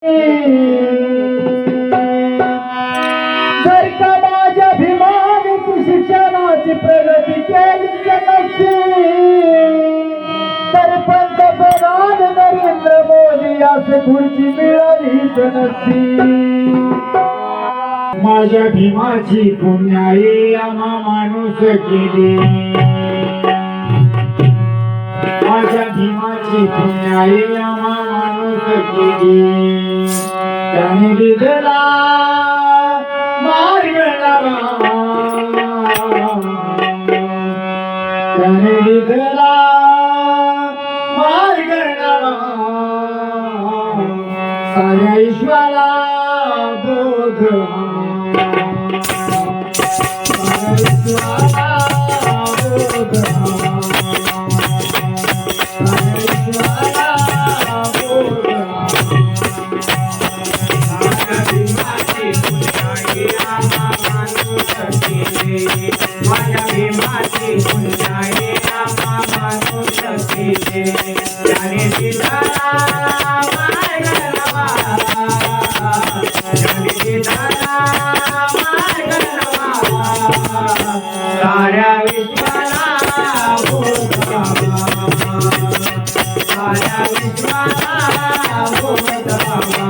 जर का माझ्या भीमाने शिक्षणाची प्रगती केली नसती तर पंतप्रधान नरेंद्र मोदी असे खुर्ची मिळालीच नसती. माझ्या भीमाची पुण्याई आम्हा माणूस केली. माझ्या भीमाची पुण्याई आम्हा माणूस केली. त्याने दिलेला मार्ग नवा, त्याने दिलेला मार्ग नवा, साऱ्या ईश्वरा बोध, साऱ्या ईश्वरा बोध, माझ्या भीमाची पुण्याई आम्हा माणूस केले. त्याने दिलेला मार्ग नवा, त्याने दिलेला मार्ग नवा, साऱ्या विश्वाला बोधावा, साऱ्या विश्वाला बोधावा.